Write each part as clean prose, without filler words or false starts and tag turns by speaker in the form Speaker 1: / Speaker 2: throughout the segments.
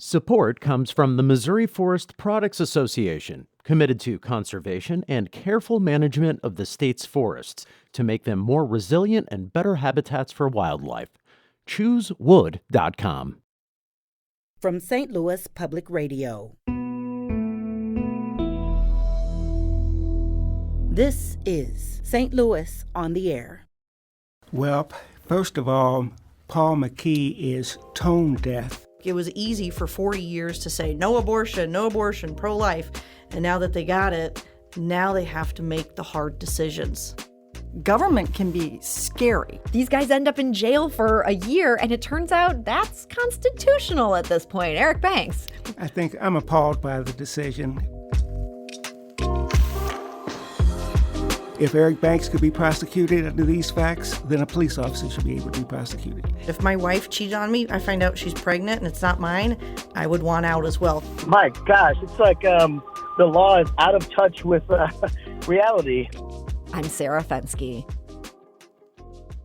Speaker 1: Support comes from the Missouri Forest Products Association, committed to conservation and careful management of the state's forests to make them more resilient and better habitats for wildlife. ChooseWood.com.
Speaker 2: From St. Louis Public Radio. This is St. Louis on the Air.
Speaker 3: Well, first of all, Paul McKee is tone deaf.
Speaker 4: It was easy for 40 years to say no abortion, pro-life. And now that they got it, now they have to make the hard decisions.
Speaker 5: Government can be scary.
Speaker 6: These guys end up in jail for a year, and it turns out that's constitutional at this point. Eric Banks.
Speaker 3: I think I'm appalled by the decision. If Eric Banks could be prosecuted under these facts, then a police officer should be able to be prosecuted.
Speaker 4: If my wife cheated on me, I find out she's pregnant and it's not mine, I would want out as well.
Speaker 7: My gosh, it's like the law is out of touch with reality.
Speaker 6: I'm Sarah Fenske.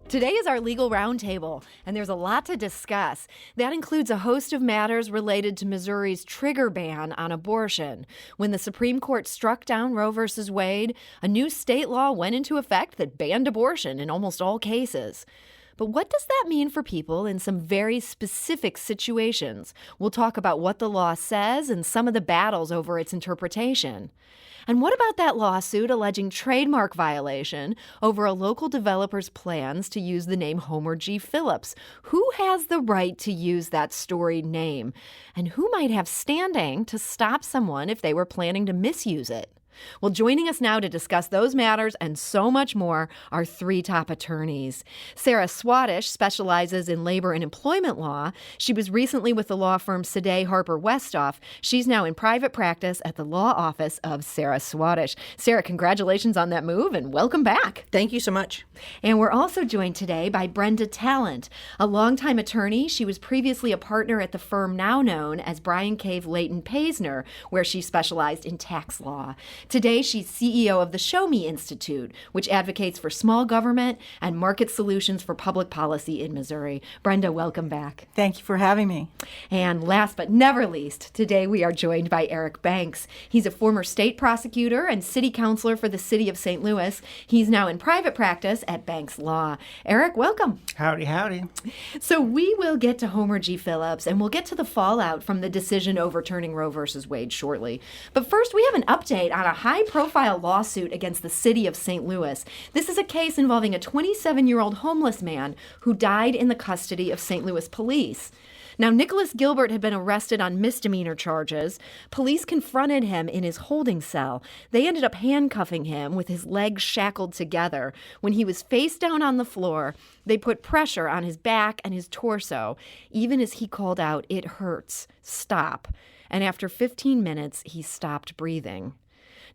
Speaker 6: Today is our Legal Roundtable, and there's a lot to discuss. That includes a host of matters related to Missouri's trigger ban on abortion. When the Supreme Court struck down Roe v. Wade, a new state law went into effect that banned abortion in almost all cases. But what does that mean for people in some very specific situations? We'll talk about what the law says and some of the battles over its interpretation. And what about that lawsuit alleging trademark violation over a local developer's plans to use the name Homer G. Phillips? Who has the right to use that storied name? And who might have standing to stop someone if they were planning to misuse it? Well, joining us now to discuss those matters and so much more are three top attorneys. Sarah Swatosh specializes in labor and employment law. She was recently with the law firm Sadeh Harper Westoff. She's now in private practice at the law office of Sarah Swatosh. Sarah, congratulations on that move and welcome back.
Speaker 4: Thank you so much.
Speaker 6: And we're also joined today by Brenda Talent, a longtime attorney. She was previously a partner at the firm now known as Bryan Cave Leighton Paisner, where she specialized in tax law. Today, she's CEO of the Show Me Institute, which advocates for small government and market solutions for public policy in Missouri. Brenda, welcome back.
Speaker 5: Thank you for having me.
Speaker 6: And last but never least, today we are joined by Eric Banks. He's a former state prosecutor and city councilor for the city of St. Louis. He's now in private practice at Banks Law. Eric, welcome.
Speaker 3: Howdy, howdy.
Speaker 6: So we will get to Homer G. Phillips, and we'll get to the fallout from the decision overturning Roe v. Wade shortly. But first, we have an update on a high-profile lawsuit against the city of St. Louis. This is a case involving a 27-year-old homeless man who died in the custody of St. Louis police. Now, Nicholas Gilbert had been arrested on misdemeanor charges. Police confronted him in his holding cell. They ended up handcuffing him with his legs shackled together. When he was face down on the floor, they put pressure on his back and his torso, even as he called out, "It hurts, stop." And after 15 minutes, he stopped breathing.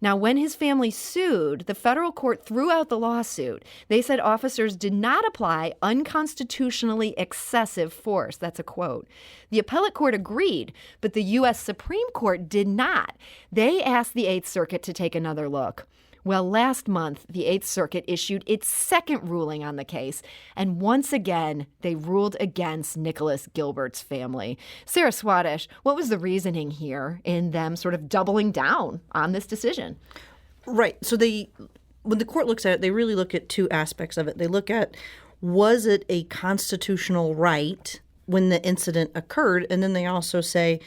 Speaker 6: Now, when his family sued, the federal court threw out the lawsuit. They said officers did not apply unconstitutionally excessive force. That's a quote. The appellate court agreed, but the U.S. Supreme Court did not. They asked the Eighth Circuit to take another look. Well, last month, the Eighth Circuit issued its second ruling on the case, and once again, they ruled against Nicholas Gilbert's family. Sarah Swatosh, what was the reasoning here in them sort of doubling down on this decision?
Speaker 4: Right. So when the court looks at it, they really look at two aspects of it. They look at, was it a constitutional right when the incident occurred? And then they also say,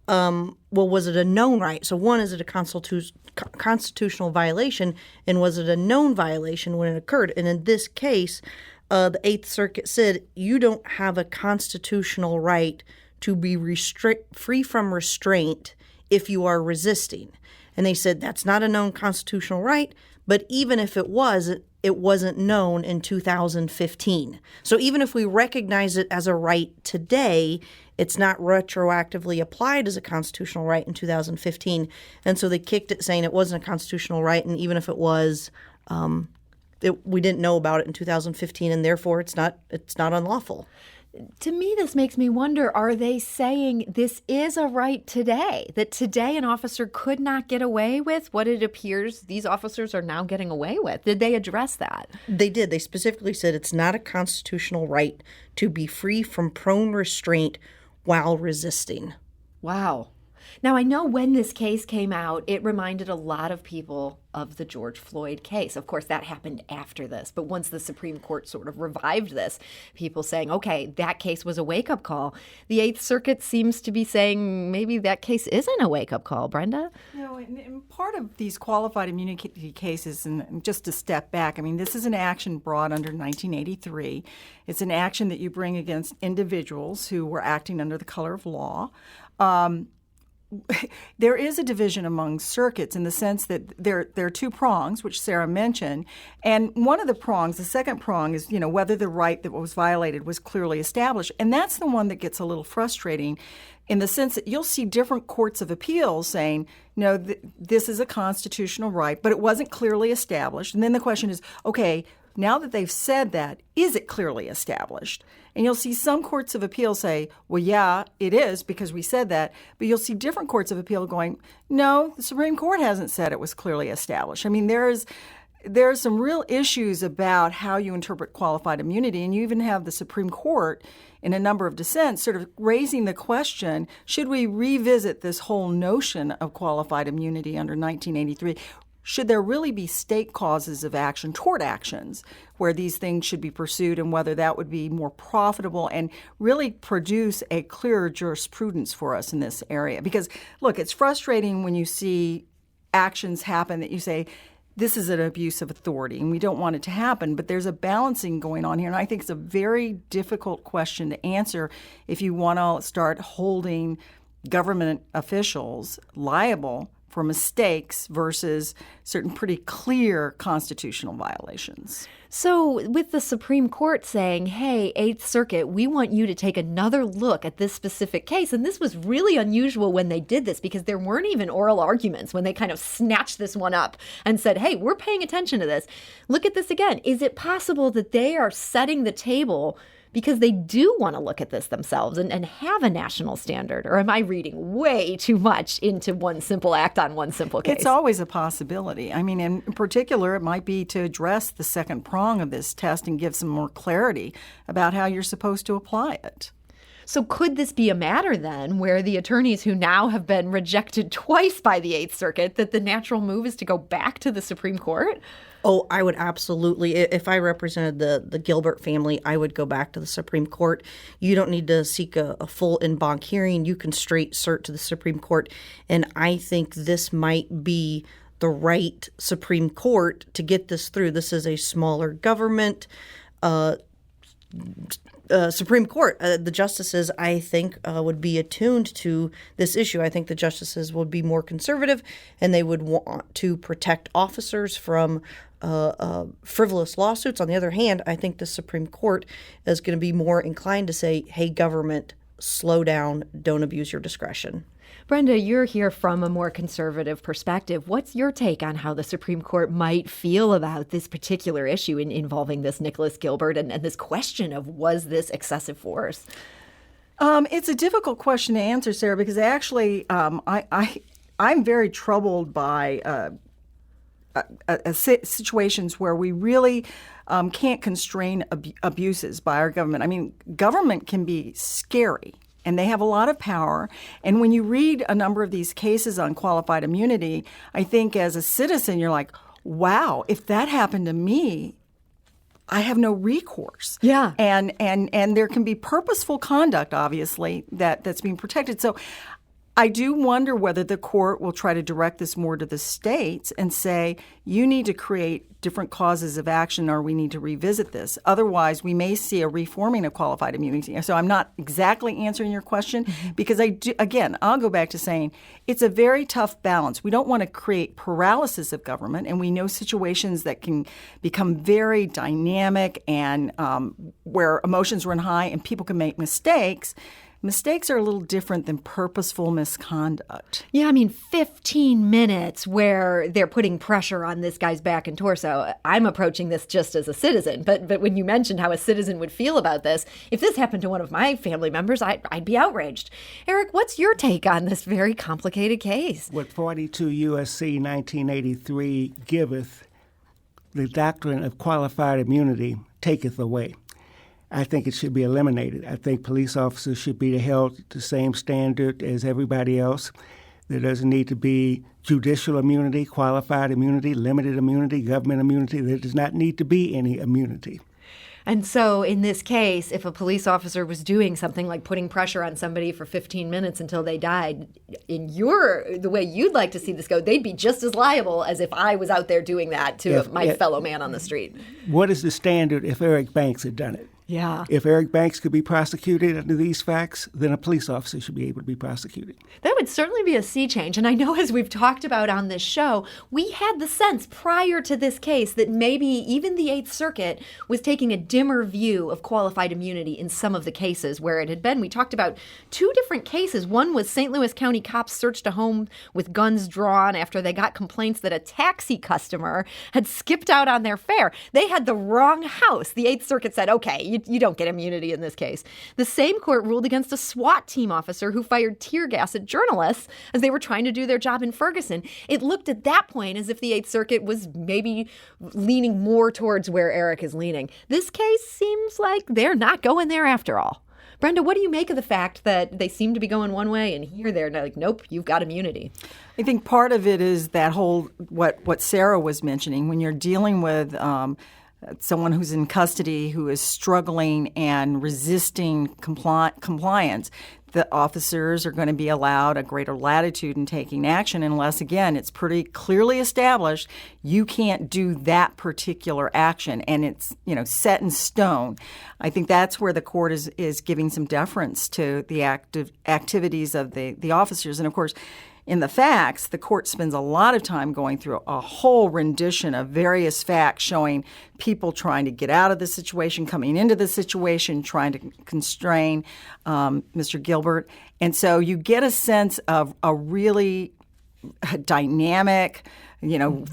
Speaker 4: well, was it a known right? So one, is it a constitutional violation, and was it a known violation when it occurred? And in this case, the Eighth Circuit said you don't have a constitutional right to be free from restraint if you are resisting. And they said that's not a known constitutional right, but even if it was, it wasn't known in 2015. So even if we recognize it as a right today, it's not retroactively applied as a constitutional right in 2015. And so they kicked it saying it wasn't a constitutional right, and even if it was, we didn't know about it in 2015, and therefore it's not unlawful.
Speaker 6: To me, this makes me wonder, are they saying this is a right today, that today an officer could not get away with what it appears these officers are now getting away with? Did they address that?
Speaker 4: They did. They specifically said it's not a constitutional right to be free from prone restraint while resisting.
Speaker 6: Wow. Now, I know when this case came out, it reminded a lot of people of the George Floyd case. Of course, that happened after this. But once the Supreme Court sort of revived this, people saying, okay, that case was a wake-up call. The Eighth Circuit seems to be saying maybe that case isn't a wake-up call. Brenda?
Speaker 5: And part of these qualified immunity cases, and just to step back, I mean, this is an action brought under 1983. It's an action that you bring against individuals who were acting under the color of law. There is a division among circuits in the sense that there are two prongs, which Sarah mentioned. And one of the prongs, the second prong, is, whether the right that was violated was clearly established. And that's the one that gets a little frustrating in the sense that you'll see different courts of appeals saying, no, this is a constitutional right, but it wasn't clearly established. And then the question is, okay, now that they've said that, is it clearly established? And you'll see some courts of appeal say, well, yeah, it is because we said that. But you'll see different courts of appeal going, no, the Supreme Court hasn't said it was clearly established. I mean, there's some real issues about how you interpret qualified immunity. And you even have the Supreme Court in a number of dissents sort of raising the question, should we revisit this whole notion of qualified immunity under 1983? Should there really be state causes of action, tort actions, where these things should be pursued, and whether that would be more profitable and really produce a clearer jurisprudence for us in this area? Because, look, it's frustrating when you see actions happen that you say, this is an abuse of authority, and we don't want it to happen. But there's a balancing going on here, and I think it's a very difficult question to answer if you want to start holding government officials liable for mistakes versus certain pretty clear constitutional violations.
Speaker 6: So with the Supreme Court saying, hey, Eighth Circuit, we want you to take another look at this specific case. And this was really unusual when they did this because there weren't even oral arguments when they kind of snatched this one up and said, hey, we're paying attention to this. Look at this again. Is it possible that they are setting the table because they do want to look at this themselves and have a national standard? Or am I reading way too much into one simple act on one simple case?
Speaker 5: It's always a possibility. I mean, in particular, it might be to address the second prong of this test and give some more clarity about how you're supposed to apply it.
Speaker 6: So could this be a matter then where the attorneys who now have been rejected twice by the Eighth Circuit, that the natural move is to go back to the Supreme Court?
Speaker 4: Oh, I would absolutely. If I represented the Gilbert family, I would go back to the Supreme Court. You don't need to seek a full en banc hearing. You can straight cert to the Supreme Court. And I think this might be the right Supreme Court to get this through. This is a smaller government. Supreme Court, the justices, I think, would be attuned to this issue. I think the justices would be more conservative, and they would want to protect officers from frivolous lawsuits. On the other hand, I think the Supreme Court is going to be more inclined to say, hey, government, slow down, don't abuse your discretion.
Speaker 6: Brenda, you're here from a more conservative perspective. What's your take on how the Supreme Court might feel about this particular issue involving this Nicholas Gilbert and this question of was this excessive force?
Speaker 5: It's a difficult question to answer, Sarah, because actually I'm very troubled by situations where we really can't constrain abuses by our government. I mean, government can be scary. And they have a lot of power. And when you read a number of these cases on qualified immunity, I think as a citizen, you're like, wow, if that happened to me, I have no recourse.
Speaker 6: Yeah.
Speaker 5: And there can be purposeful conduct, obviously, that's being protected. So I do wonder whether the court will try to direct this more to the states and say, you need to create different causes of action or we need to revisit this. Otherwise, we may see a reforming of qualified immunity. So I'm not exactly answering your question because I'll go back to saying it's a very tough balance. We don't want to create paralysis of government, and we know situations that can become very dynamic and where emotions run high and people can make mistakes. Mistakes are a little different than purposeful misconduct.
Speaker 6: Yeah, I mean, 15 minutes where they're putting pressure on this guy's back and torso. I'm approaching this just as a citizen. But when you mentioned how a citizen would feel about this, if this happened to one of my family members, I'd be outraged. Eric, what's your take on this very complicated case?
Speaker 3: What 42 U.S.C. 1983 giveth, the doctrine of qualified immunity taketh away. I think it should be eliminated. I think police officers should be held to the same standard as everybody else. There doesn't need to be judicial immunity, qualified immunity, limited immunity, government immunity. There does not need to be any immunity.
Speaker 6: And so in this case, if a police officer was doing something like putting pressure on somebody for 15 minutes until they died, the way you'd like to see this go, they'd be just as liable as if I was out there doing that to my fellow man on the street.
Speaker 3: What is the standard if Eric Banks had done it?
Speaker 6: Yeah.
Speaker 3: If Eric Banks could be prosecuted under these facts, then a police officer should be able to be prosecuted.
Speaker 6: That would certainly be a sea change. And I know, as we've talked about on this show, we had the sense prior to this case that maybe even the Eighth Circuit was taking a dimmer view of qualified immunity in some of the cases where it had been. We talked about two different cases. One was St. Louis County cops searched a home with guns drawn after they got complaints that a taxi customer had skipped out on their fare. They had the wrong house. The Eighth Circuit said, okay, you don't get immunity in this case. The same court ruled against a SWAT team officer who fired tear gas at journalists as they were trying to do their job in Ferguson. It looked at that point as if the Eighth Circuit was maybe leaning more towards where Eric is leaning. This case seems like they're not going there after all. Brenda, what do you make of the fact that they seem to be going one way and here they're like, nope, you've got immunity?
Speaker 5: I think part of it is that whole, what Sarah was mentioning, when you're dealing with someone who's in custody who is struggling and resisting compliance, the officers are going to be allowed a greater latitude in taking action unless, again, it's pretty clearly established you can't do that particular action and it's, set in stone. I think that's where the court is giving some deference to the activities of the officers. And, of course, in the facts, the court spends a lot of time going through a whole rendition of various facts showing people trying to get out of the situation, coming into the situation, trying to constrain Mr. Gilbert. And so you get a sense of a really dynamic,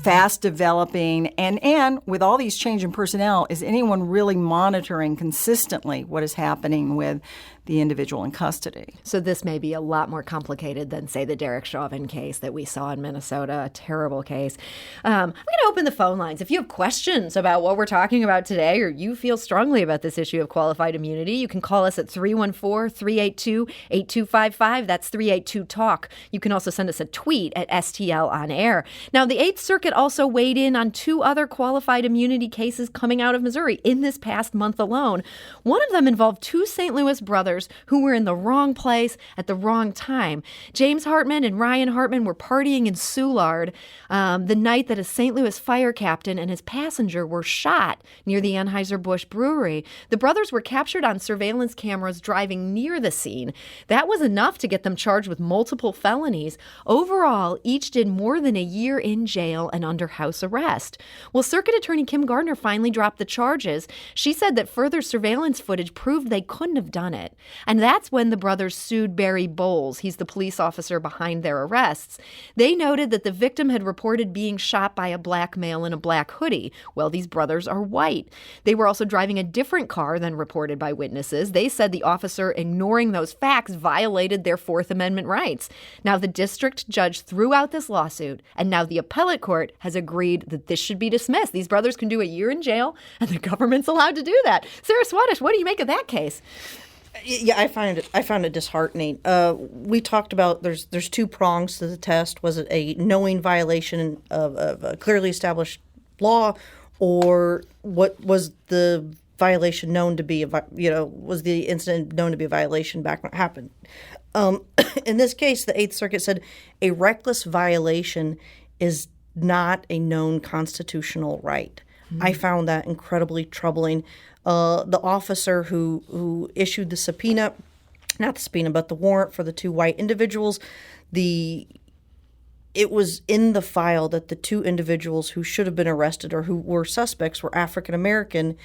Speaker 5: fast developing, and with all these change in personnel, is anyone really monitoring consistently what is happening with the individual in custody?
Speaker 6: So this may be a lot more complicated than, say, the Derek Chauvin case that we saw in Minnesota, a terrible case. I'm going to open the phone lines. If you have questions about what we're talking about today or you feel strongly about this issue of qualified immunity, you can call us at 314-382-8255. That's 382-TALK. You can also send us a tweet at STL on air. Now, the Eighth Circuit also weighed in on two other qualified immunity cases coming out of Missouri in this past month alone. One of them involved two St. Louis brothers who were in the wrong place at the wrong time. James Hartman and Ryan Hartman were partying in Soulard the night that a St. Louis fire captain and his passenger were shot near the Anheuser-Busch brewery. The brothers were captured on surveillance cameras driving near the scene. That was enough to get them charged with multiple felonies. Overall, each did more than a year in jail and under house arrest. Well, Circuit Attorney Kim Gardner finally dropped the charges. She said that further surveillance footage proved they couldn't have done it. And that's when the brothers sued Barry Bowles. He's the police officer behind their arrests. They noted that the victim had reported being shot by a black male in a black hoodie. Well, these brothers are white. They were also driving a different car than reported by witnesses. They said the officer ignoring those facts violated their Fourth Amendment rights. Now, the district judge threw out this lawsuit, and now the appellate court has agreed that this should be dismissed. These brothers can do a year in jail, and the government's allowed to do that. Sarah Swatosh, what do you make of that case?
Speaker 4: Yeah, I found it disheartening. We talked about there's two prongs to the test. Was it a knowing violation of a clearly established law, or what was the violation known to be? Was the incident known to be a violation back when it happened? In this case, the Eighth Circuit said a reckless violation is not a known constitutional right. Mm-hmm. I found that incredibly troubling. The officer who issued the subpoena, not the subpoena, but the warrant for the two white individuals, it was in the file that the two individuals who should have been arrested or who were suspects were African American,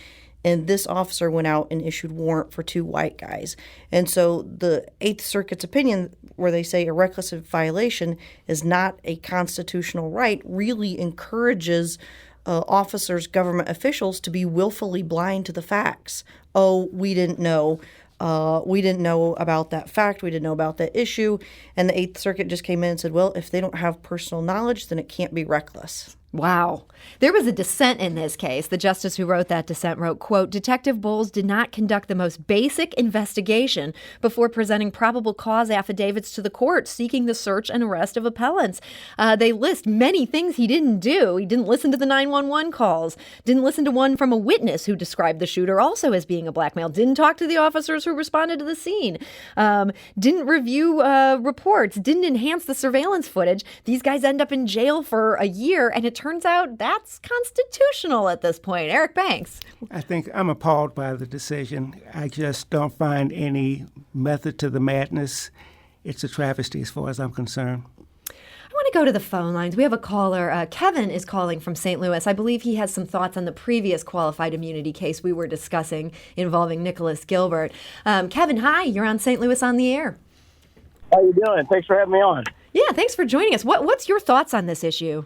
Speaker 4: and this officer went out and issued warrant for two white guys. And so the Eighth Circuit's opinion, where they say a reckless violation is not a constitutional right, really encourages officers, government officials, to be willfully blind to the facts. Oh, we didn't know. We didn't know about that fact. We didn't know about that issue. And the Eighth Circuit just came in and said, well, if they don't have personal knowledge, then it can't be reckless.
Speaker 6: Wow. There was a dissent in this case. The justice who wrote that dissent wrote, quote, Detective Bowles did not conduct the most basic investigation before presenting probable cause affidavits to the court seeking the search and arrest of appellants. They list many things he didn't do. He didn't listen to the 911 calls, didn't listen to one from a witness who described the shooter also as being a black male, didn't talk to the officers who responded to the scene, didn't review reports, didn't enhance the surveillance footage. These guys end up in jail for a year, and it turns out that's constitutional at this point. Eric Banks.
Speaker 3: I think I'm appalled by the decision. I just don't find any method to the madness. It's a travesty as far as I'm concerned.
Speaker 6: I want to go to the phone lines. We have a caller. Kevin is calling from St. Louis. I believe he has some thoughts on the previous qualified immunity case we were discussing involving Nicholas Gilbert. Kevin, hi. You're on St. Louis on the Air.
Speaker 7: How you doing? Thanks for having me on.
Speaker 6: Yeah, thanks for joining us. What's your thoughts on this issue?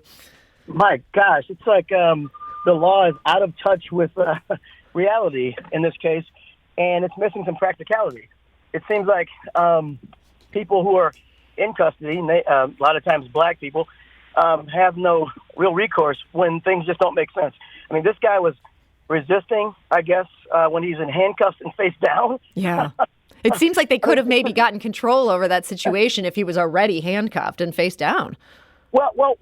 Speaker 7: My gosh, it's like the law is out of touch with reality in this case, and it's missing some practicality. It seems like people who are in custody, and a lot of times black people, have no real recourse when things just don't make sense. I mean, this guy was resisting, I guess, when he's in handcuffs and face down.
Speaker 6: Yeah. It seems like they could have maybe gotten control over that situation if he was already handcuffed and face down.
Speaker 7: Well,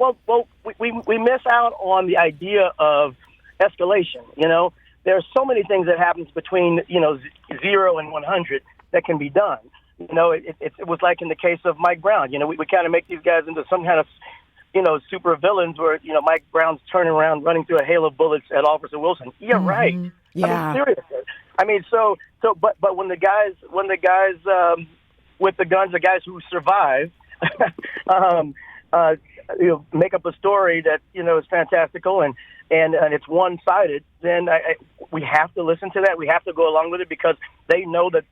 Speaker 7: we miss out on the idea of escalation. You know, there's so many things that happens between 0 and 100 that can be done. You know, it was like in the case of Mike Brown. You know, we kind of make these guys into some kind of super villains where Mike Brown's turning around, running through a hail of bullets at Officer Wilson. Yeah, right.
Speaker 6: Yeah.
Speaker 7: I mean, seriously. I mean, but when the guys with the guns, the guys who survive, make up a story that is fantastical and it's one-sided, then we have to listen to that. We have to go along with it because they know that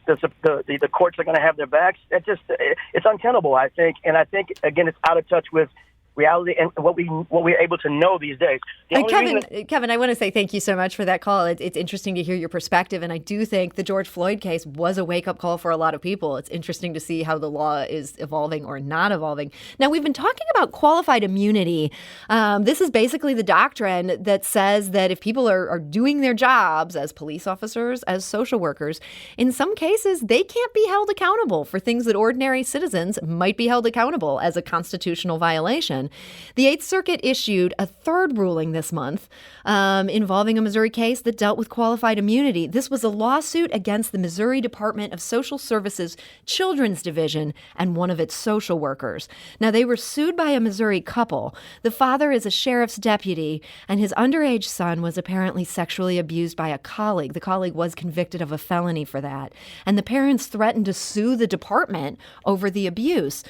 Speaker 7: the courts are going to have their backs. It's untenable, I think, and I think again it's out of touch with reality and what we're able to know these days.
Speaker 6: Kevin, I want to say thank you so much for that call. It's interesting to hear your perspective, and I do think the George Floyd case was a wake-up call for a lot of people. It's interesting to see how the law is evolving or not evolving. Now, we've been talking about qualified immunity. This is basically the doctrine that says that if people are doing their jobs as police officers, as social workers, in some cases, they can't be held accountable for things that ordinary citizens might be held accountable as a constitutional violation. The Eighth Circuit issued a third ruling this month involving a Missouri case that dealt with qualified immunity. This was a lawsuit against the Missouri Department of Social Services Children's Division and one of its social workers. Now, they were sued by a Missouri couple. The father is a sheriff's deputy, and his underage son was apparently sexually abused by a colleague. The colleague was convicted of a felony for that. And the parents threatened to sue the department over the abuse.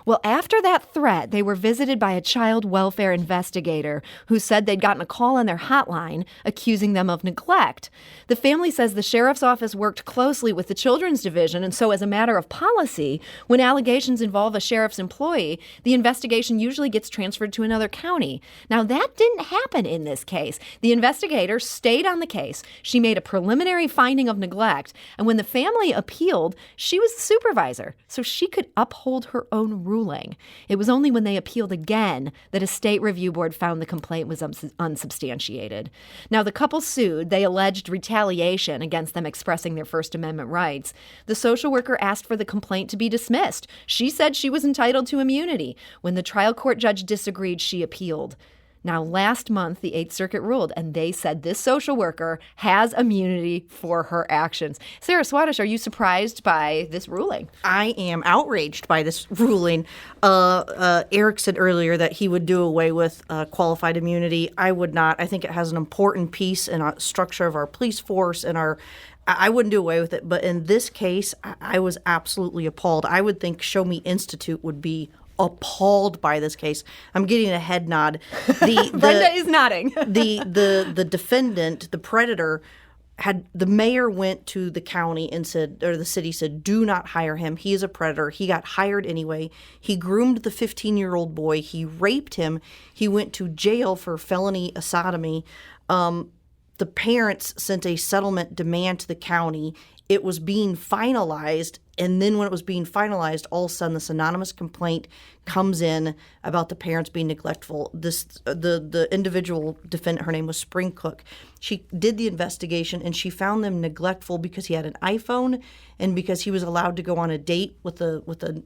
Speaker 6: Well, after that threat, they were visited by a child welfare investigator who said they'd gotten a call on their hotline accusing them of neglect. The family says the sheriff's office worked closely with the children's division, and so as a matter of policy, when allegations involve a sheriff's employee, the investigation usually gets transferred to another county. Now, that didn't happen in this case. The investigator stayed on the case. She made a preliminary finding of neglect, and when the family appealed, she was the supervisor, so she could uphold her own ruling. It was only when they appealed again that a state review board found the complaint was unsubstantiated. Now, the couple sued. They alleged retaliation against them expressing their First Amendment rights. The social worker asked for the complaint to be dismissed. She said she was entitled to immunity. When the trial court judge disagreed, she appealed. Now, last month, the Eighth Circuit ruled, and they said this social worker has immunity for her actions. Sarah Swatosh, are you surprised by this ruling?
Speaker 4: I am outraged by this ruling. Eric said earlier that he would do away with qualified immunity. I would not. I think it has an important piece in our structure of our police force and I wouldn't do away with it. But in this case, I was absolutely appalled. I would think Show Me Institute would be appalled by this case. I'm getting a head nod.
Speaker 6: Brenda is nodding.
Speaker 4: the defendant, the predator, the mayor went to the county and said, or the city said, do not hire him. He is a predator. He got hired anyway. He groomed the 15-year-old boy. He raped him. He went to jail for felony sodomy. The parents sent a settlement demand to the county. It was being finalized, And then when it was being finalized, all of a sudden this anonymous complaint comes in about the parents being neglectful. The individual defendant, her name was Spring Cook. She did the investigation and she found them neglectful because he had an iPhone and because he was allowed to go on a date with an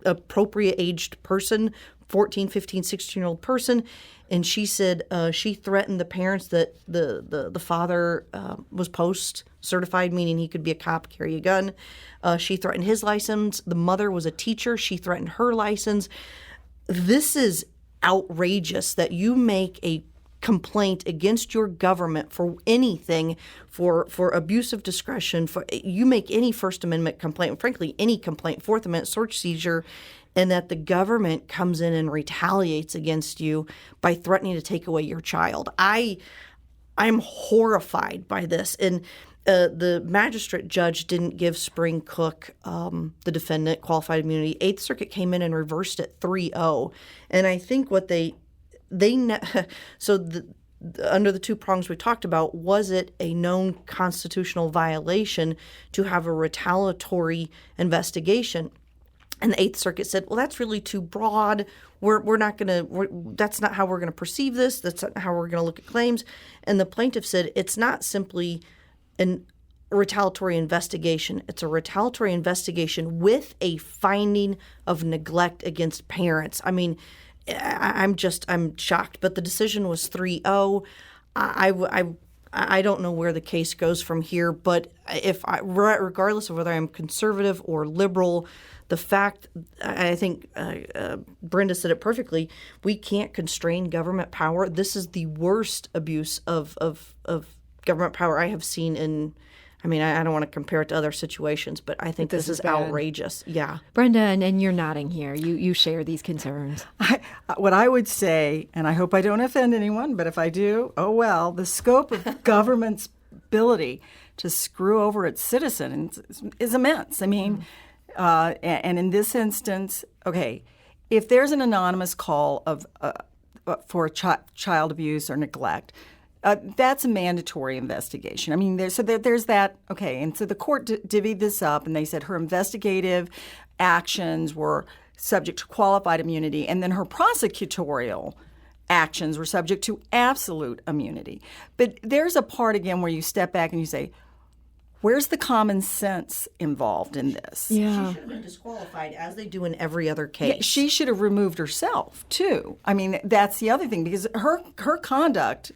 Speaker 4: appropriate aged person, 14, 15, 16-year-old person. And she said she threatened the parents that the father was post-certified, meaning he could be a cop, carry a gun. She threatened his license. The mother was a teacher. She threatened her license. This is outrageous that you make a complaint against your government for anything, for abuse of discretion. You make any First Amendment complaint, frankly, any complaint, Fourth Amendment search seizure, and that the government comes in and retaliates against you by threatening to take away your child. I'm horrified by this. And the magistrate judge didn't give Spring Cook, the defendant, qualified immunity. Eighth Circuit came in and reversed it 3-0. And I think what under the two prongs we talked about, was it a known constitutional violation to have a retaliatory investigation? And the Eighth Circuit said, well, that's really too broad. That's not how we're going to perceive this. That's not how we're going to look at claims. And the plaintiff said, it's not simply a retaliatory investigation. It's a retaliatory investigation with a finding of neglect against parents. I mean, I'm shocked. But the decision was 3-0. I don't know where the case goes from here. But regardless of whether I'm conservative or liberal, the fact, I think Brenda said it perfectly, we can't constrain government power. This is the worst abuse of government power I have seen in, I don't want to compare it to other situations, but I think this is outrageous. Yeah.
Speaker 6: Brenda, and you're nodding here. You share these concerns.
Speaker 5: What I would say, and I hope I don't offend anyone, but if I do, oh well, the scope of government's ability to screw over its citizens is immense. And in this instance, okay, if there's an anonymous call for child abuse or neglect, that's a mandatory investigation. There's that. Okay, and so the court divvied this up, and they said her investigative actions were subject to qualified immunity, and then her prosecutorial actions were subject to absolute immunity. But there's a part, again, where you step back and you say, where's the common sense involved in this?
Speaker 4: Yeah. She should have been disqualified, as they do in every other case.
Speaker 5: Yeah, she should have removed herself, too. That's the other thing, because her conduct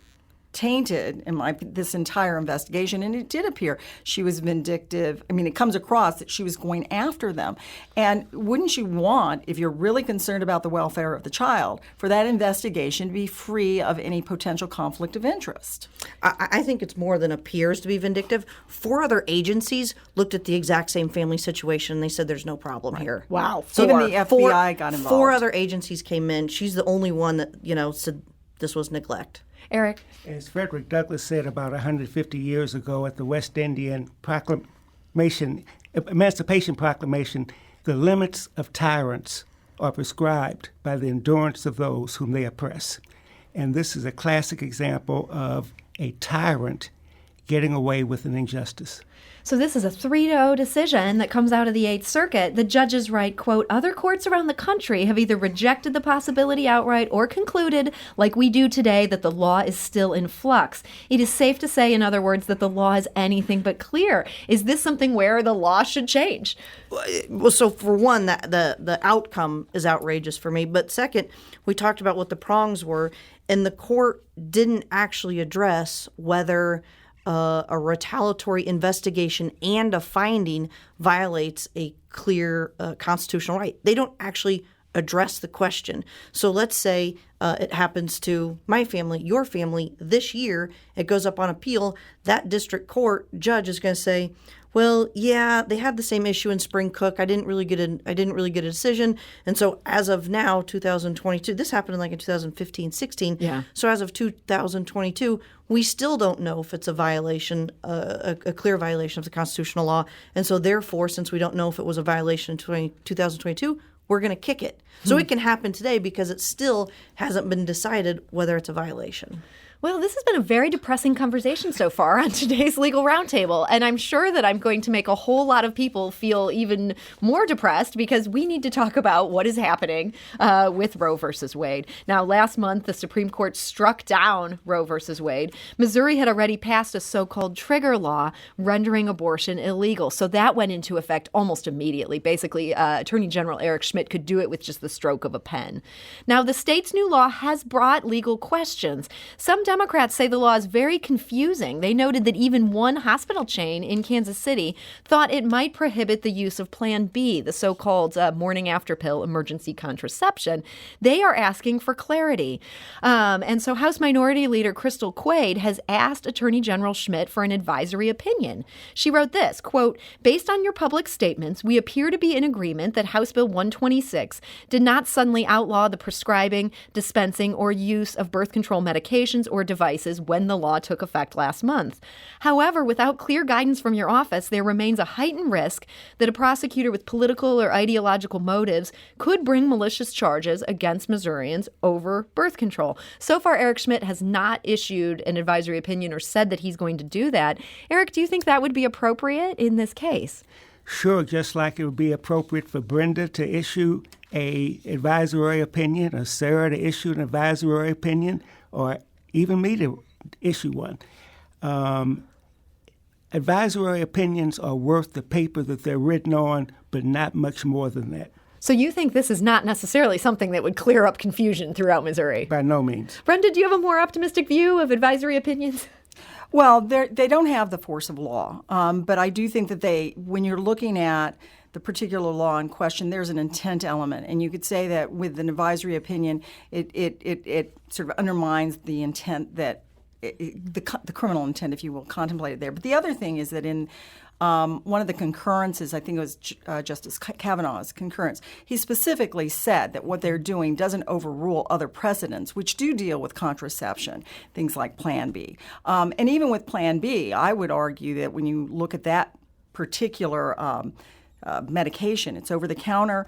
Speaker 5: tainted this entire investigation, and it did appear she was vindictive. It comes across that she was going after them. And wouldn't you want, if you're really concerned about the welfare of the child, for that investigation to be free of any potential conflict of interest?
Speaker 4: I think it's more than appears to be vindictive. 4 other agencies looked at the exact same family situation, and they said there's no problem here.
Speaker 5: Wow. Even the FBI got involved.
Speaker 4: 4 other agencies came in. She's the only one that, said this was neglect.
Speaker 6: Eric?
Speaker 3: As Frederick Douglass said about 150 years ago at the West Indian Emancipation Proclamation, the limits of tyrants are prescribed by the endurance of those whom they oppress. And this is a classic example of a tyrant getting away with an injustice.
Speaker 6: So this is a 3-0 decision that comes out of the Eighth Circuit. The judges write, quote, other courts around the country have either rejected the possibility outright or concluded, like we do today, that the law is still in flux. It is safe to say, in other words, that the law is anything but clear. Is this something where the law should change?
Speaker 4: Well, so for one, the outcome is outrageous for me. But second, we talked about what the prongs were, and the court didn't actually address whether a retaliatory investigation and a finding violates a clear constitutional right. They don't actually address the question. So let's say it happens to my family, your family, this year. It goes up on appeal. That district court judge is going to say, well, yeah, they had the same issue in Spring Cook. I didn't really get a decision. And so as of now, 2022, this happened in 2015, 16.
Speaker 6: Yeah.
Speaker 4: So as of 2022, we still don't know if it's a violation, a clear violation of the constitutional law. And so therefore, since we don't know if it was a violation in 2022, we're going to kick it. So it can happen today because it still hasn't been decided whether it's a violation.
Speaker 6: Well, this has been a very depressing conversation so far on today's Legal Roundtable, and I'm sure that I'm going to make a whole lot of people feel even more depressed because we need to talk about what is happening with Roe versus Wade. Now, last month, the Supreme Court struck down Roe versus Wade. Missouri had already passed a so-called trigger law rendering abortion illegal, so that went into effect almost immediately. Basically, Attorney General Eric Schmidt could do it with just the stroke of a pen. Now, the state's new law has brought legal questions. Some Democrats say the law is very confusing. They noted that even one hospital chain in Kansas City thought it might prohibit the use of Plan B, the so-called morning after pill emergency contraception. They are asking for clarity. And so House Minority Leader Crystal Quaid has asked Attorney General Schmidt for an advisory opinion. She wrote this, quote, "Based on your public statements, we appear to be in agreement that House Bill 126 did not suddenly outlaw the prescribing, dispensing, or use of birth control medications or devices when the law took effect last month. However, without clear guidance from your office, there remains a heightened risk that a prosecutor with political or ideological motives could bring malicious charges against Missourians over birth control." So far, Eric Schmidt has not issued an advisory opinion or said that he's going to do that. Eric, do you think that would be appropriate in this case?
Speaker 3: Sure, just like it would be appropriate for Brenda to issue a advisory opinion, or Sarah to issue an advisory opinion, or even me to issue one. Advisory opinions are worth the paper that they're written on, but not much more than that.
Speaker 6: So you think this is not necessarily something that would clear up confusion throughout Missouri?
Speaker 3: By no means.
Speaker 6: Brenda, do you have a more optimistic view of advisory opinions?
Speaker 5: Well, they don't have the force of law, but I do think that when you're looking at the particular law in question, there's an intent element, and you could say that with an advisory opinion, it sort of undermines the intent that the criminal intent, if you will, contemplated there. But the other thing is that in one of the concurrences, I think it was Justice Kavanaugh's concurrence, he specifically said that what they're doing doesn't overrule other precedents, which do deal with contraception, things like Plan B. And even with Plan B, I would argue that when you look at that particular medication, it's over-the-counter,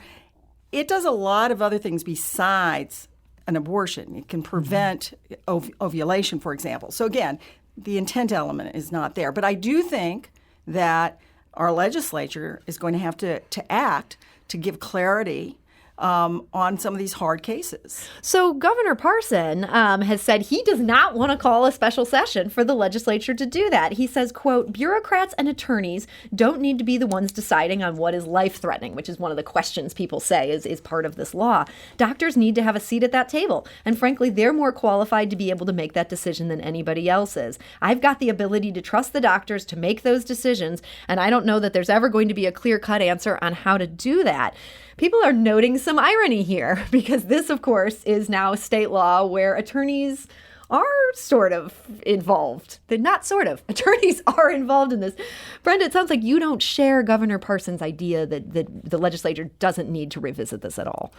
Speaker 5: it does a lot of other things besides an abortion. It can prevent ovulation, for example. So again, the intent element is not there. But I do think that our legislature is going to have to act to give clarity on some of these hard cases.
Speaker 6: So Governor Parson has said he does not want to call a special session for the legislature to do that. He says, quote, "Bureaucrats and attorneys don't need to be the ones deciding on what is life-threatening," which is one of the questions people say is part of this law. "Doctors need to have a seat at that table. And frankly, they're more qualified to be able to make that decision than anybody else is. I've got the ability to trust the doctors to make those decisions, and I don't know that there's ever going to be a clear-cut answer on how to do that." People are noting some irony here because this, of course, is now a state law where attorneys are sort of involved. They're not sort of. Attorneys are involved in this. Brenda, it sounds like you don't share Governor Parsons' idea that the legislature doesn't need to revisit this at all.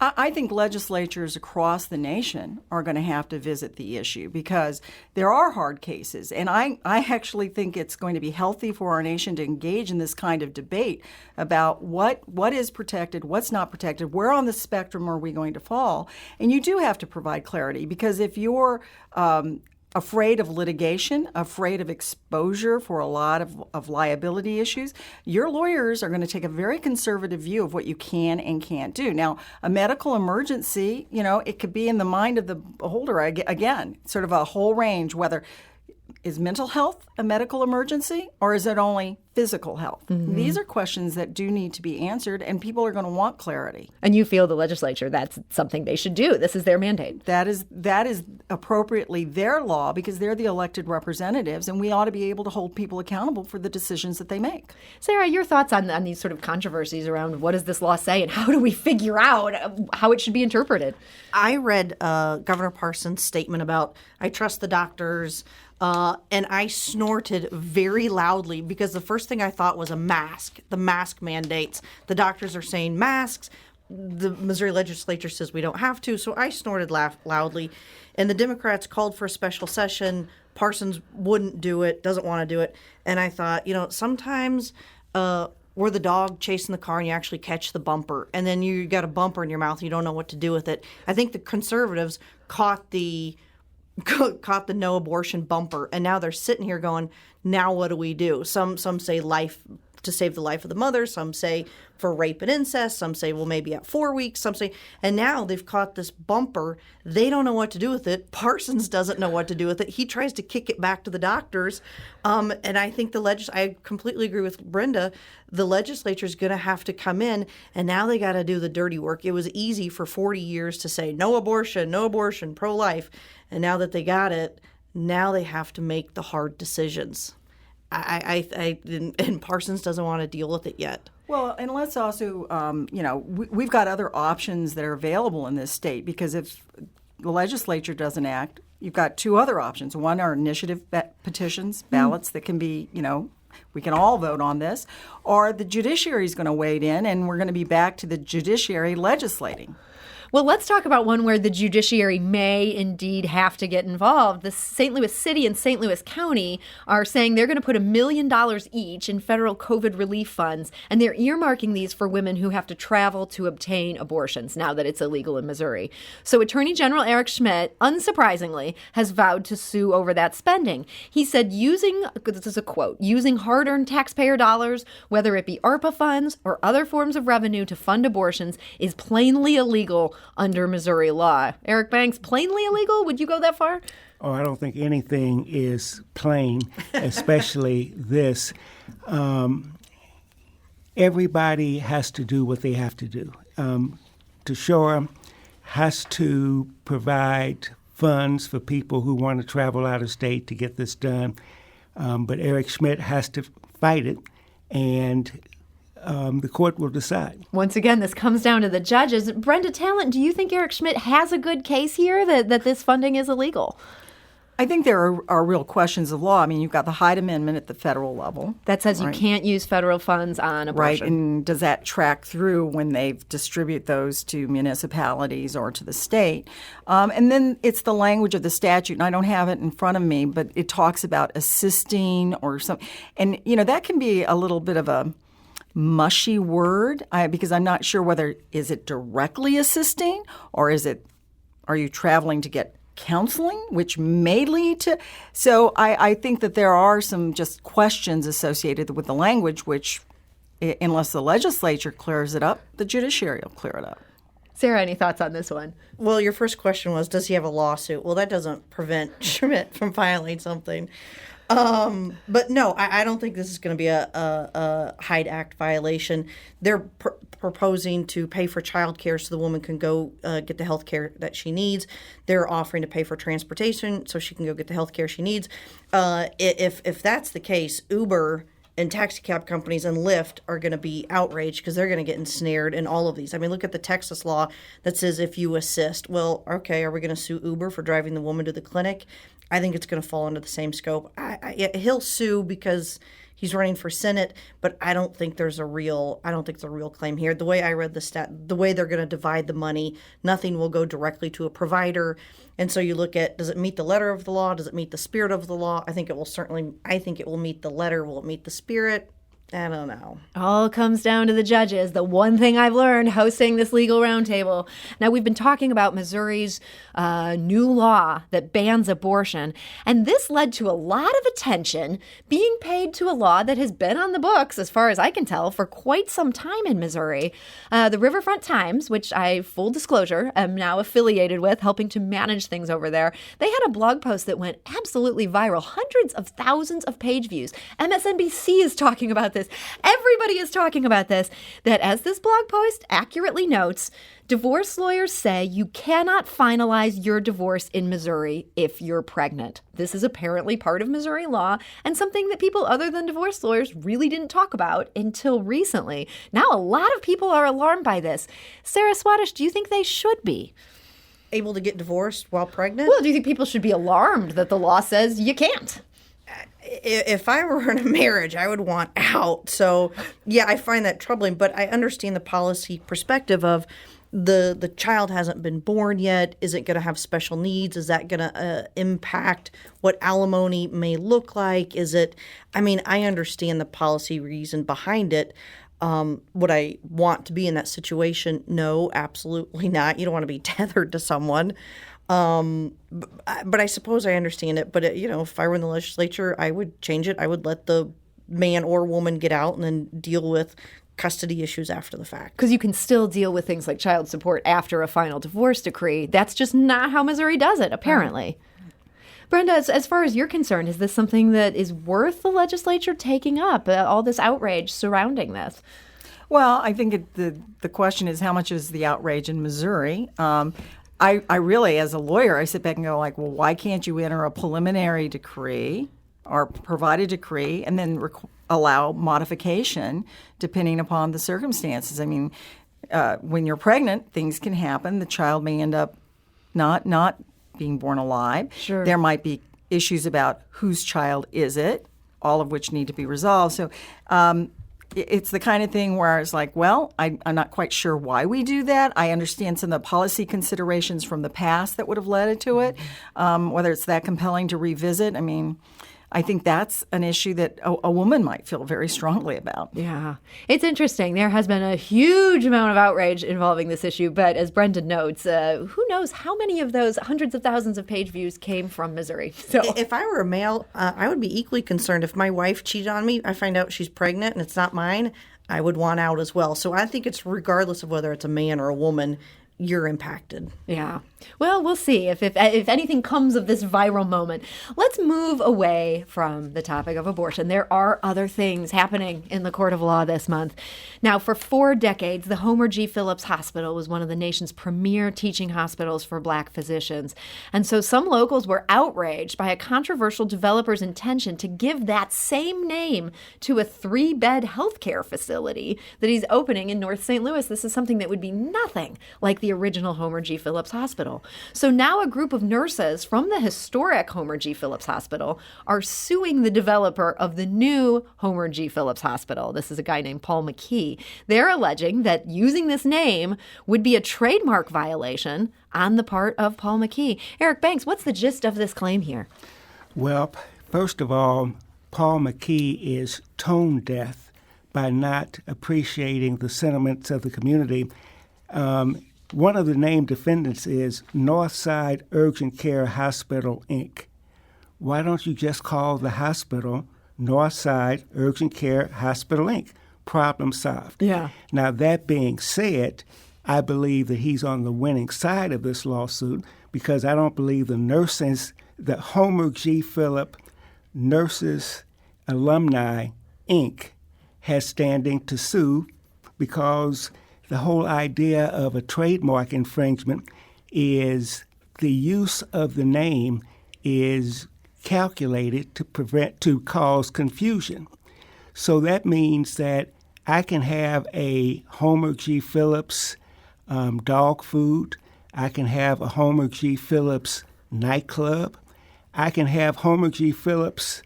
Speaker 5: I think legislatures across the nation are going to have to visit the issue because there are hard cases. And I actually think it's going to be healthy for our nation to engage in this kind of debate about what is protected, what's not protected, where on the spectrum are we going to fall. And you do have to provide clarity because if you're afraid of litigation, afraid of exposure for a lot of liability issues, your lawyers are going to take a very conservative view of what you can and can't do. Now, a medical emergency, it could be in the mind of the beholder, again, sort of a whole range, whether is mental health a medical emergency or is it only physical health? Mm-hmm. These are questions that do need to be answered, and people are going to want clarity.
Speaker 6: And you feel the legislature, that's something they should do. This is their mandate.
Speaker 5: That is appropriately their law because they're the elected representatives, and we ought to be able to hold people accountable for the decisions that they make.
Speaker 6: Sarah, your thoughts on these sort of controversies around what does this law say and how do we figure out how it should be interpreted?
Speaker 4: I read Governor Parsons' statement about I trust the doctors, and I snorted very loudly because the first thing I thought was a mask, the mask mandates. The doctors are saying masks. The Missouri legislature says we don't have to, so I snorted loudly. And the Democrats called for a special session. Parsons wouldn't do it, doesn't want to do it. And I thought, sometimes we're the dog chasing the car and you actually catch the bumper. And then you got a bumper in your mouth and you don't know what to do with it. I think the conservatives caught the caught the no abortion bumper, and now they're sitting here going, now what do we do? Some say life, to save the life of the mother. Some say for rape and incest. Some say, well, maybe at 4 weeks. Some say, and now they've caught this bumper. They don't know what to do with it. Parsons doesn't know what to do with it. He tries to kick it back to the doctors. And I think I completely agree with Brenda. The legislature is going to have to come in, and now they got to do the dirty work. It was easy for 40 years to say no abortion, pro-life. And now that they got it, now they have to make the hard decisions. And Parsons doesn't want to deal with it yet.
Speaker 5: Well, and let's also, we've got other options that are available in this state, because if the legislature doesn't act, you've got two other options. One are initiative petitions, ballots that can be, we can all vote on this, or the judiciary is going to wade in, and we're going to be back to the judiciary legislating.
Speaker 6: Well, let's talk about one where the judiciary may indeed have to get involved. The St. Louis City and St. Louis County are saying they're going to put $1 million each in federal COVID relief funds, and they're earmarking these for women who have to travel to obtain abortions now that it's illegal in Missouri. So Attorney General Eric Schmidt, unsurprisingly, has vowed to sue over that spending. He said this is a quote, using hard-earned taxpayer dollars, whether it be ARPA funds or other forms of revenue to fund abortions, is plainly illegal under Missouri law. Eric Banks, plainly illegal? Would you go that far?
Speaker 3: Oh, I don't think anything is plain, especially this. Everybody has to do what they have to do. DeShore has to provide funds for people who want to travel out of state to get this done. But Eric Schmidt has to fight it, and the court will decide.
Speaker 6: Once again, this comes down to the judges. Brenda Talent, do you think Eric Schmidt has a good case here that this funding is illegal?
Speaker 5: I think there are real questions of law. I mean, you've got the Hyde Amendment at the federal level.
Speaker 6: That says you can't use federal funds on abortion.
Speaker 5: Right, and does that track through when they distribute those to municipalities or to the state? And then it's the language of the statute, and I don't have it in front of me, but it talks about assisting or something. And, that can be a little bit of a mushy word, because I'm not sure whether is it directly assisting, or are you traveling to get counseling, which may lead to. So I think that there are some just questions associated with the language, which, unless the legislature clears it up, the judiciary will clear it up.
Speaker 6: Sarah, any thoughts on this one?
Speaker 4: Well, your first question was, does he have a lawsuit? Well, that doesn't prevent Schmidt from filing something. But no, I don't think this is going to be a Hyde Act violation. They're proposing to pay for child care so the woman can go get the health care that she needs. They're offering to pay for transportation so she can go get the health care she needs. If that's the case, Uber and taxi cab companies and Lyft are going to be outraged because they're going to get ensnared in all of these. I mean, look at the Texas law that says if you assist. Well, okay, are we going to sue Uber for driving the woman to the clinic? I think it's going to fall into the same scope. He'll sue because he's running for Senate, but I don't think there's a real claim here. The way I read the way they're going to divide the money, nothing will go directly to a provider. And so you look at, does it meet the letter of the law? Does it meet the spirit of the law? I think it will meet the letter. Will it meet the spirit? I don't know.
Speaker 6: All comes down to the judges. The one thing I've learned hosting this legal roundtable. Now, we've been talking about Missouri's new law that bans abortion, and this led to a lot of attention being paid to a law that has been on the books, as far as I can tell, for quite some time in Missouri. The Riverfront Times, which I, full disclosure, am now affiliated with, helping to manage things over there, they had a blog post that went absolutely viral, hundreds of thousands of page views. MSNBC is talking about this. Everybody is talking about this, that as this blog post accurately notes, divorce lawyers say you cannot finalize your divorce in Missouri if you're pregnant. This is apparently part of Missouri law and something that people other than divorce lawyers really didn't talk about until recently. Now a lot of people are alarmed by this. Sarah Swatosh, do you think they should be
Speaker 4: able to get divorced while pregnant?
Speaker 6: Well, do you think people should be alarmed that the law says you can't?
Speaker 4: If I were in a marriage, I would want out. So, yeah, I find that troubling. But I understand the policy perspective of the child hasn't been born yet. Is it going to have special needs? Is that going to impact what alimony may look like? I understand the policy reason behind it. Would I want to be in that situation? No, absolutely not. You don't want to be tethered to someone. But I suppose I understand it. But, if I were in the legislature, I would change it. I would let the man or woman get out and then deal with custody issues after the fact.
Speaker 6: Because you can still deal with things like child support after a final divorce decree. That's just not how Missouri does it, apparently. Brenda, as far as you're concerned, is this something that is worth the legislature taking up, all this outrage surrounding this?
Speaker 5: Well, I think the question is, how much is the outrage in Missouri? I really, as a lawyer, I sit back and go like, well, why can't you enter a preliminary decree or provide a decree and then allow modification depending upon the circumstances? I mean, when you're pregnant, things can happen. The child may end up not being born alive.
Speaker 6: Sure.
Speaker 5: There might be issues about whose child is it, all of which need to be resolved. So it's the kind of thing where it's like, well, I'm not quite sure why we do that. I understand some of the policy considerations from the past that would have led to it, whether it's that compelling to revisit. I mean, I think that's an issue that a woman might feel very strongly about.
Speaker 6: Yeah. It's interesting. There has been a huge amount of outrage involving this issue, but as Brenda notes, who knows how many of those hundreds of thousands of page views came from Missouri. So
Speaker 4: if I were a male, I would be equally concerned. If my wife cheated on me, I find out she's pregnant and it's not mine, I would want out as well. So I think it's regardless of whether it's a man or a woman, you're impacted.
Speaker 6: Yeah. Well, we'll see if anything comes of this viral moment. Let's move away from the topic of abortion. There are other things happening in the court of law this month. Now, for 4 decades, the Homer G. Phillips Hospital was one of the nation's premier teaching hospitals for Black physicians. And so some locals were outraged by a controversial developer's intention to give that same name to a 3-bed healthcare facility that he's opening in North St. Louis. This is something that would be nothing like the original Homer G. Phillips Hospital. So now a group of nurses from the historic Homer G. Phillips Hospital are suing the developer of the new Homer G. Phillips Hospital. This is a guy named Paul McKee. They're alleging that using this name would be a trademark violation on the part of Paul McKee. Eric Banks, what's the gist of this claim here?
Speaker 3: Well, first of all, Paul McKee is tone deaf by not appreciating the sentiments of the community. One of the named defendants is Northside Urgent Care Hospital, Inc. Why don't you just call the hospital Northside Urgent Care Hospital, Inc.? Problem solved.
Speaker 6: Yeah.
Speaker 3: Now, that being said, I believe that he's on the winning side of this lawsuit because I don't believe the Homer G. Phillips Nurses Alumni, Inc. has standing to sue because the whole idea of a trademark infringement is the use of the name is calculated to cause confusion. So that means that I can have a Homer G. Phillips dog food. I can have a Homer G. Phillips nightclub. I can have Homer G. Phillips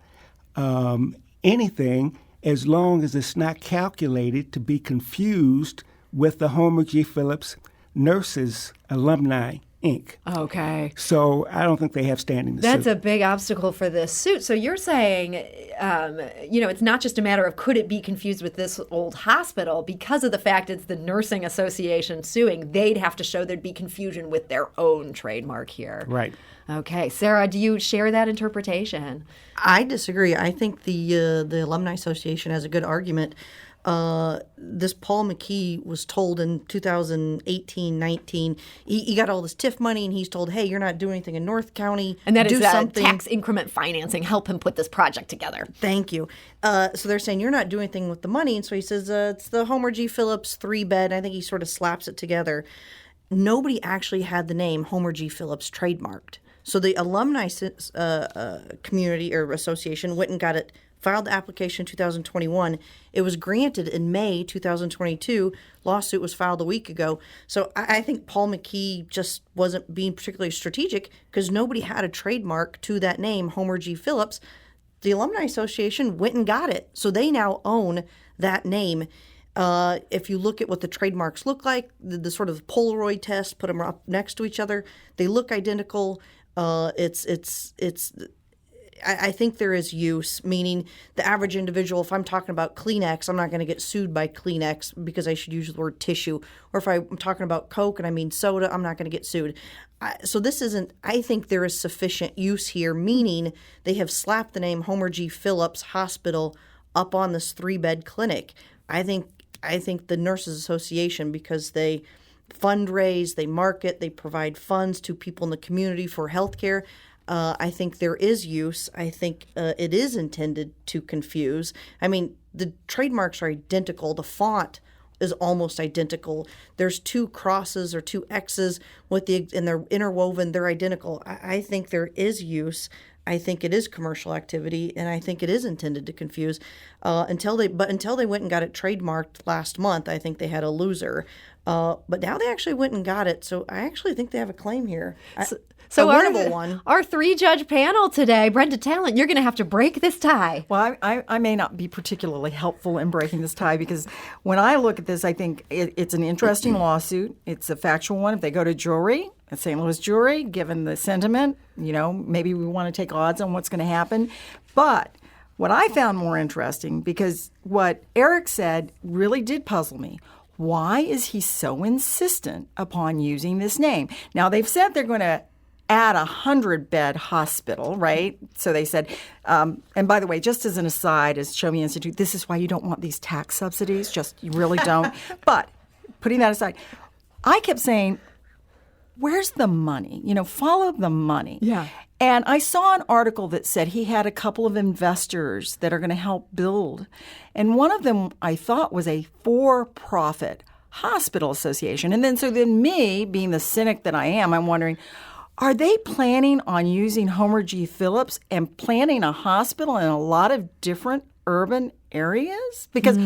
Speaker 3: anything as long as it's not calculated to be confused with the Homer G. Phillips Nurses Alumni, Inc.
Speaker 6: Okay.
Speaker 3: So I don't think they have standing to sue.
Speaker 6: That's a big obstacle for this suit. So you're saying, it's not just a matter of could it be confused with this old hospital. Because of the fact it's the nursing association suing, they'd have to show there'd be confusion with their own trademark here.
Speaker 3: Right.
Speaker 6: Okay. Sarah, do you share that interpretation?
Speaker 4: I disagree. I think the Alumni Association has a good argument. This Paul McKee was told in 2018-19, he got all this TIF money and he's told, hey, you're not doing anything in North County.
Speaker 6: And that
Speaker 4: do
Speaker 6: is
Speaker 4: something.
Speaker 6: Tax increment financing. Help him put this project together.
Speaker 4: Thank you. So they're saying you're not doing anything with the money. And so he says, it's the Homer G. Phillips 3-bed. I think he sort of slaps it together. Nobody actually had the name Homer G. Phillips trademarked. So the alumni community or association went and got it, filed the application in 2021. It was granted in May 2022. Lawsuit was filed a week ago. So I think Paul McKee just wasn't being particularly strategic because nobody had a trademark to that name, Homer G. Phillips. The Alumni Association went and got it. So they now own that name. If you look at what the trademarks look like, the sort of Polaroid test, put them up next to each other, they look identical. I think there is use, meaning the average individual, if I'm talking about Kleenex, I'm not going to get sued by Kleenex because I should use the word tissue. Or if I'm talking about Coke and I mean soda, I'm not going to get sued. So this isn't, I think there is sufficient use here, meaning they have slapped the name Homer G. Phillips Hospital up on this 3-bed clinic. I think the Nurses Association, because they fundraise, they market, they provide funds to people in the community for health care. I think there is use. I think it is intended to confuse. I mean, the trademarks are identical. The font is almost identical. There's 2 crosses or 2 X's and they're interwoven. They're identical. I think there is use. I think it is commercial activity, and I think it is intended to confuse. Until they went and got it trademarked last month, I think they had a loser. But now they actually went and got it, so I actually think they have a claim here.
Speaker 6: So
Speaker 4: a winnable one.
Speaker 6: Our 3-judge panel today, Brenda Talent, you're going to have to break this tie.
Speaker 5: Well, I may not be particularly helpful in breaking this tie because when I look at this, I think it's an interesting lawsuit. It's a factual one. If they go to jury, a St. Louis jury, given the sentiment, maybe we want to take odds on what's going to happen. But what I found more interesting, because what Eric said really did puzzle me. Why is he so insistent upon using this name? Now, they've said they're going to add a 100-bed hospital, right? So they said, and by the way, just as an aside, as Show Me Institute, this is why you don't want these tax subsidies. You really don't. But putting that aside, I kept saying, where's the money? Follow the money.
Speaker 6: Yeah.
Speaker 5: And I saw an article that said he had a couple of investors that are going to help build. And one of them, I thought, was a for-profit hospital association. And then me, being the cynic that I am, I'm wondering, are they planning on using Homer G. Phillips and planning a hospital in a lot of different urban areas? Because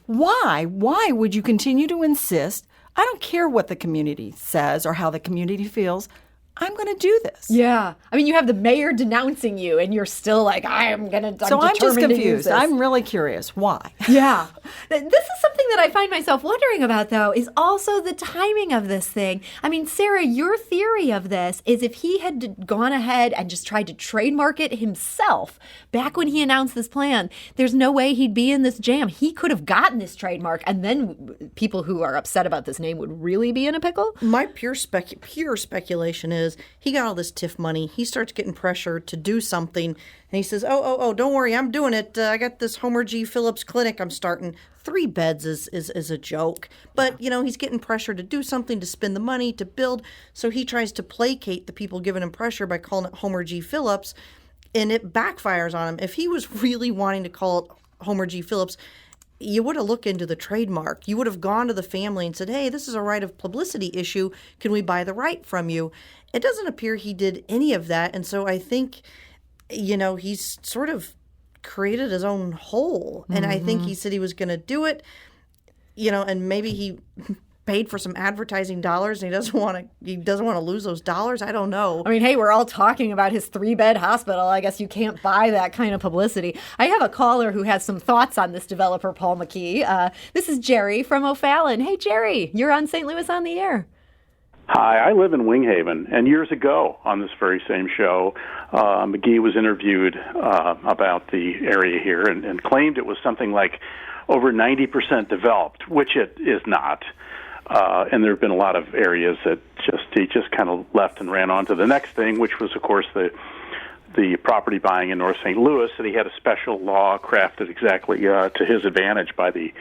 Speaker 5: why? Why would you continue to insist? I don't care what the community says or how the community feels. I'm going to do this.
Speaker 6: Yeah. I mean, you have the mayor denouncing you, and you're still like, I'm
Speaker 5: just confused. I'm really curious. Why?
Speaker 6: Yeah. This is something that I find myself wondering about, though, is also the timing of this thing. I mean, Sarah, your theory of this is if he had gone ahead and just tried to trademark it himself back when he announced this plan, there's no way he'd be in this jam. He could have gotten this trademark, and then people who are upset about this name would really be in a pickle.
Speaker 4: My pure speculation is he got all this TIF money. He starts getting pressure to do something, and he says, oh, don't worry, I'm doing it. I got this Homer G. Phillips clinic I'm starting. 3 beds is a joke. But, he's getting pressure to do something, to spend the money, to build. So he tries to placate the people giving him pressure by calling it Homer G. Phillips, and it backfires on him. If he was really wanting to call it Homer G. Phillips, you would have looked into the trademark. You would have gone to the family and said, hey, this is a right of publicity issue. Can we buy the right from you? It doesn't appear he did any of that. And so I think, he's sort of created his own hole. And I think he said he was going to do it, and maybe he paid for some advertising dollars and he doesn't want to lose those dollars. I don't know.
Speaker 6: I mean, hey, we're all talking about his 3-bed hospital. I guess you can't buy that kind of publicity. I have a caller who has some thoughts on this developer, Paul McKee. This is Jerry from O'Fallon. Hey, Jerry, you're on St. Louis on the Air.
Speaker 8: Hi, I live in Winghaven, and years ago on this very same show, McGee was interviewed about the area here and claimed it was something like over 90% developed, which it is not. And there have been a lot of areas that he just kind of left and ran on to the next thing, which was, of course, the property buying in North St. Louis, that he had a special law crafted exactly to his advantage by the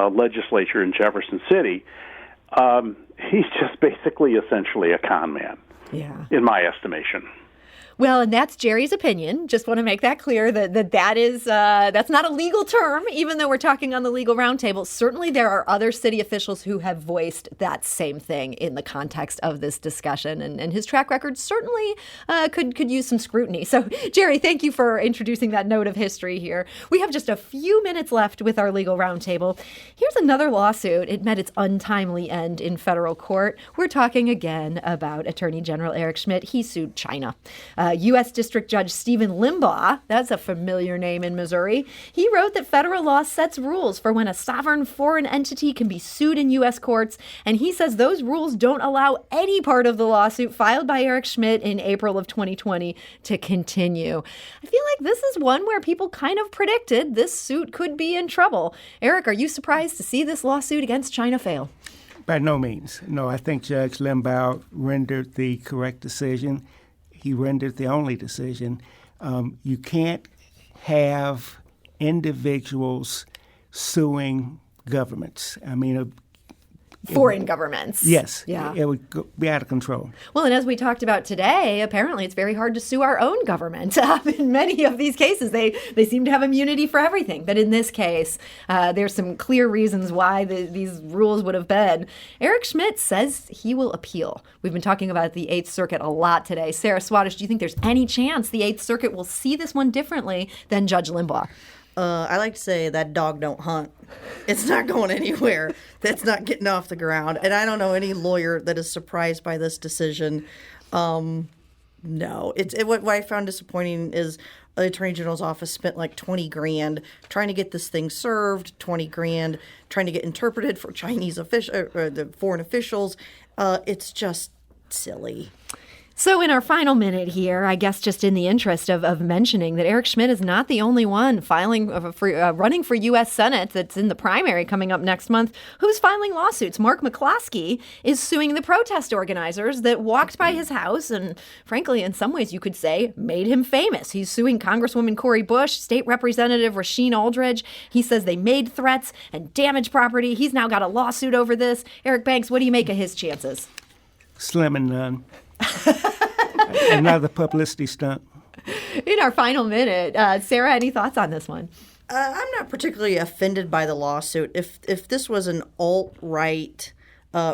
Speaker 8: legislature in Jefferson City. He's just basically essentially a con man, in my estimation.
Speaker 6: Well, and that's Jerry's opinion. Just want to make that clear that is that's not a legal term, even though we're talking on the Legal Roundtable. Certainly there are other city officials who have voiced that same thing in the context of this discussion, and his track record certainly could use some scrutiny. So, Jerry, thank you for introducing that note of history here. We have just a few minutes left with our Legal Roundtable. Here's another lawsuit. It met its untimely end in federal court. We're talking again about Attorney General Eric Schmidt. He sued China. U.S. District Judge Stephen Limbaugh, that's a familiar name in Missouri, he wrote that federal law sets rules for when a sovereign foreign entity can be sued in U.S. courts, and he says those rules don't allow any part of the lawsuit filed by Eric Schmidt in April of 2020 to continue. I feel like this is one where people kind of predicted this suit could be in trouble. Eric, are you surprised to see this lawsuit against China fail?
Speaker 3: By no means. No, I think Judge Limbaugh rendered the correct decision. He rendered the only decision. You can't have individuals suing governments. I mean,
Speaker 6: foreign governments.
Speaker 3: Yes.
Speaker 6: Yeah.
Speaker 3: It would be out of control.
Speaker 6: Well, and as we talked about today, apparently it's very hard to sue our own government. In many of these cases, they seem to have immunity for everything. But in this case, there's some clear reasons why these rules would have been. Eric Schmidt says he will appeal. We've been talking about the Eighth Circuit a lot today. Sarah Swatosh, do you think there's any chance the Eighth Circuit will see this one differently than Judge Limbaugh?
Speaker 4: I like to say that dog don't hunt. It's not going anywhere. That's not getting off the ground. And I don't know any lawyer that is surprised by this decision. No. What I found disappointing is the Attorney General's office spent like $20,000 trying to get this thing served, $20,000 trying to get interpreted for Chinese the foreign officials. It's just silly.
Speaker 6: So in our final minute here, I guess just in the interest of mentioning that Eric Schmidt is not the only one running for U.S. Senate that's in the primary coming up next month who's filing lawsuits. Mark McCloskey is suing the protest organizers that walked by his house and, frankly, in some ways you could say, made him famous. He's suing Congresswoman Cori Bush, State Representative Rasheen Aldridge. He says they made threats and damaged property. He's now got a lawsuit over this. Eric Banks, what do you make of his chances?
Speaker 3: Slim and none. Another publicity stunt.
Speaker 6: In our final minute, Sarah, any thoughts on this one?
Speaker 4: I'm not particularly offended by the lawsuit. If this was an alt-right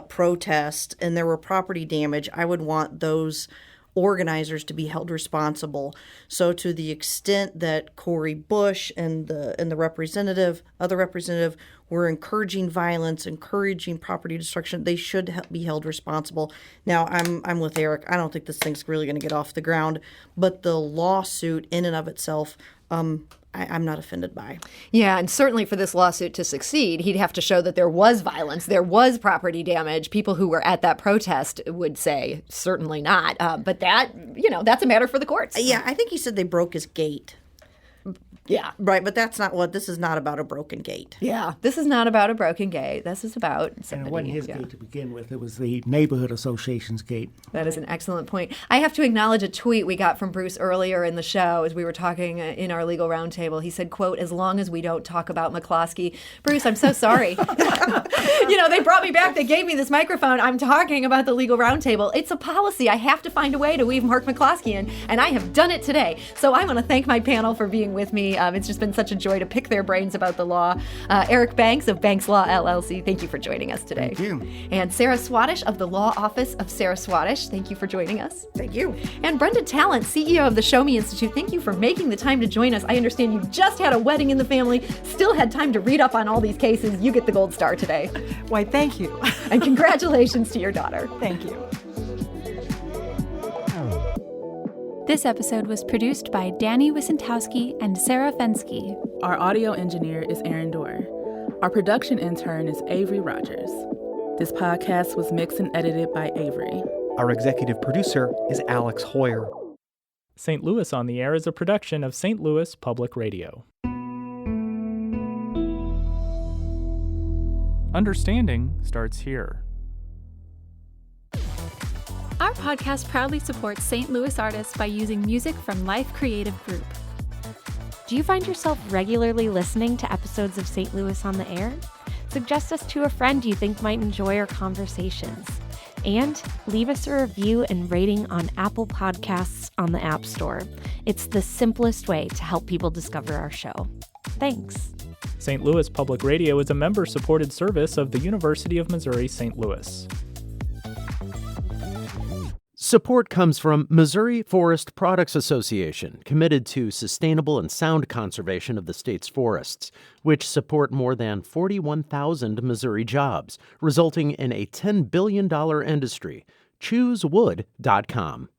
Speaker 4: protest and there were property damage, I would want those organizers to be held responsible. So to the extent that Cori Bush and the other representative were encouraging violence, encouraging property destruction, they should be held responsible. Now, I'm with Eric. I don't think this thing's really going to get off the ground, but the lawsuit in and of itself, I'm not offended by.
Speaker 6: Yeah, and certainly for this lawsuit to succeed, he'd have to show that there was violence, there was property damage. People who were at that protest would say certainly not. But that's a matter for the courts.
Speaker 4: Yeah, I think he said they broke his gate.
Speaker 6: Yeah.
Speaker 4: Right, but that's not this is not about a broken gate.
Speaker 6: Yeah, this is not about a broken gate. This is about somebody.
Speaker 3: And it wasn't his gate to begin with. It was the neighborhood association's gate.
Speaker 6: That is an excellent point. I have to acknowledge a tweet we got from Bruce earlier in the show as we were talking in our legal roundtable. He said, quote, "As long as we don't talk about McCloskey." Bruce, I'm so sorry. They brought me back. They gave me this microphone. I'm talking about the legal roundtable. It's a policy. I have to find a way to weave Mark McCloskey in, and I have done it today. So I want to thank my panel for being with me. It's just been such a joy to pick their brains about the law. Eric Banks of Banks Law LLC, thank you for joining us today.
Speaker 3: Thank you.
Speaker 6: And Sarah Swatosh of the Law Office of Sarah Swatosh, thank you for joining us.
Speaker 4: Thank you.
Speaker 6: And Brenda Talent, CEO of the Show Me Institute, thank you for making the time to join us. I understand you just had a wedding in the family, still had time to read up on all these cases. You get the gold star today.
Speaker 5: Why, thank you.
Speaker 6: And congratulations to your daughter.
Speaker 5: Thank you.
Speaker 9: This episode was produced by Danny Wysentowski and Sarah Fenske.
Speaker 10: Our audio engineer is Aaron Dorr. Our production intern is Avery Rogers. This podcast was mixed and edited by Avery.
Speaker 11: Our executive producer is Alex Hoyer.
Speaker 12: St. Louis on the Air is a production of St. Louis Public Radio. Understanding starts here.
Speaker 9: Our podcast proudly supports St. Louis artists by using music from Life Creative Group.
Speaker 13: Do you find yourself regularly listening to episodes of St. Louis on the Air? Suggest us to a friend you think might enjoy our conversations. And leave us a review and rating on Apple Podcasts on the App Store. It's the simplest way to help people discover our show. Thanks.
Speaker 12: St. Louis Public Radio is a member-supported service of the University of Missouri St. Louis.
Speaker 1: Support comes from Missouri Forest Products Association, committed to sustainable and sound conservation of the state's forests, which support more than 41,000 Missouri jobs, resulting in a $10 billion industry. ChooseWood.com.